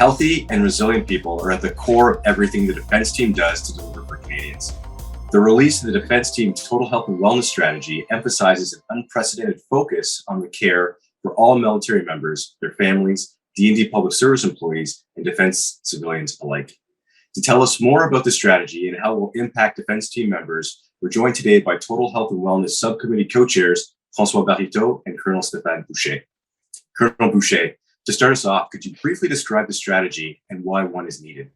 Healthy and resilient people are at the core of everything the defense team does to deliver for Canadians. The release of the defense team's total health and wellness strategy emphasizes an unprecedented focus on the care for all military members, their families, D&D public service employees, and defense civilians alike. To tell us more about the strategy and how it will impact defense team members, we're joined today by Total Health and Wellness Subcommittee co-chairs François Bariteau and Colonel Stéphane Boucher. Colonel Boucher, to start us off, could you briefly describe the strategy and why one is needed?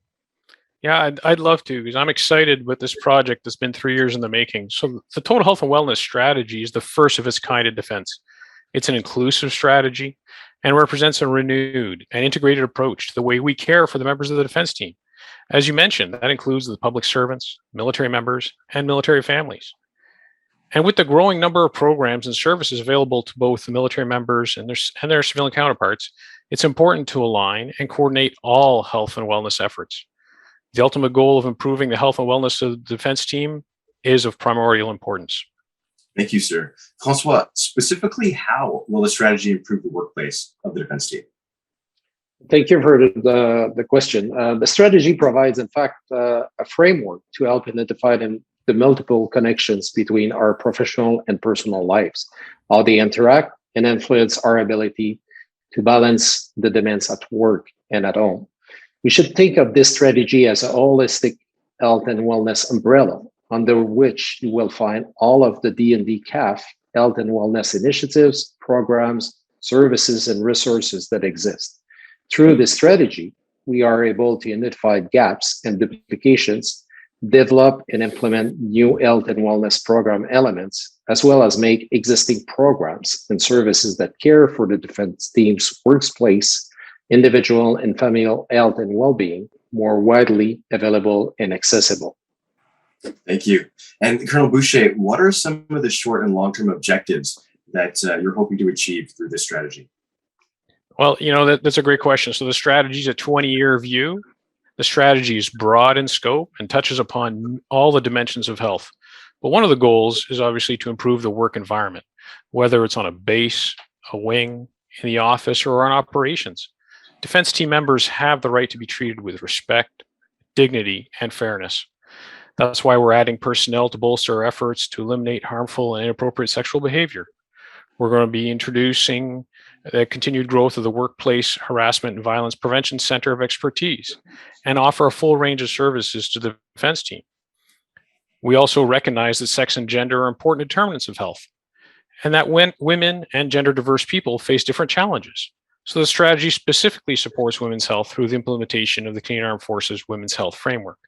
Yeah, I'd love to, because I'm excited with this project that's been 3 years in the making. So the Total Health and Wellness strategy is the first of its kind in defense. It's an inclusive strategy and represents a renewed and integrated approach to the way we care for the members of the defense team. As you mentioned, that includes the public servants, military members, and military families. And with the growing number of programs and services available to both the military members and their civilian counterparts, it's important to align and coordinate all health and wellness efforts. The ultimate goal of improving the health and wellness of the defense team is of primordial importance. Thank you, sir. François, specifically, how will the strategy improve the workplace of the defense team? Thank you for the question. The strategy provides, in fact, a framework to help identify the multiple connections between our professional and personal lives, how they interact and influence our ability to balance the demands at work and at home. We should think of this strategy as a holistic health and wellness umbrella, under which you will find all of the D&D CAF health and wellness initiatives, programs, services, and resources that exist. Through this strategy, we are able to identify gaps and duplications, develop and implement new health and wellness program elements, as well as make existing programs and services that care for the defense team's workplace, individual and familial health and well-being more widely available and accessible. Thank you. And Colonel Boucher, what are some of the short and long-term objectives that you're hoping to achieve through this strategy? Well, that's a great question. So the strategy is a 20-year view. The strategy is broad in scope and touches upon all the dimensions of health. But one of the goals is obviously to improve the work environment, whether it's on a base, a wing, in the office, or on operations. Defense team members have the right to be treated with respect, dignity, and fairness. That's why we're adding personnel to bolster our efforts to eliminate harmful and inappropriate sexual behavior. We're going to be introducing the continued growth of the Workplace Harassment and Violence Prevention Center of Expertise and offer a full range of services to the defense team. We also recognize that sex and gender are important determinants of health, and that when women and gender diverse people face different challenges. So the strategy specifically supports women's health through the implementation of the Canadian Armed Forces Women's Health Framework.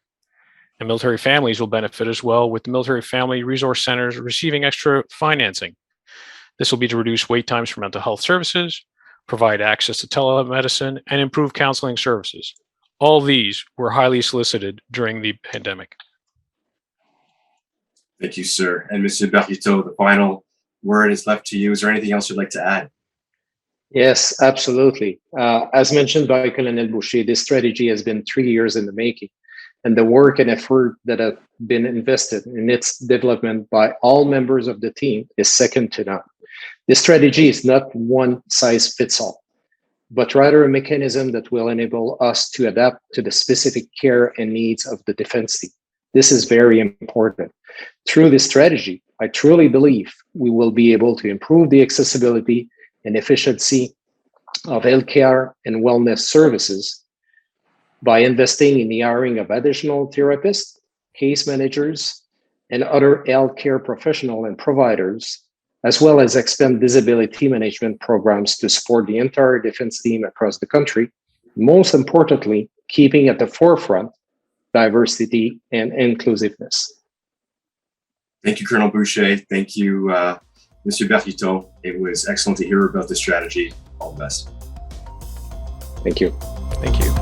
And military families will benefit as well, with the Military Family Resource Centers receiving extra financing. This will be to reduce wait times for mental health services, provide access to telemedicine, and improve counseling services. All these were highly solicited during the pandemic. Thank you, sir. And Mr. Bariteau, the final word is left to you. Is there anything else you'd like to add? Yes, absolutely. As mentioned by Colonel Boucher, this strategy has been 3 years in the making, and the work and effort that have been invested in its development by all members of the team is second to none. This strategy is not one size fits all, but rather a mechanism that will enable us to adapt to the specific care and needs of the defense team. This is very important. Through this strategy, I truly believe we will be able to improve the accessibility and efficiency of healthcare and wellness services by investing in the hiring of additional therapists, case managers, and other healthcare professionals and providers, as well as expand disability management programs to support the entire defense team across the country. Most importantly, keeping at the forefront diversity and inclusiveness. Thank you, Colonel Boucher. Thank you, Mr. Bariteau. It was excellent to hear about the strategy. All the best. Thank you. Thank you.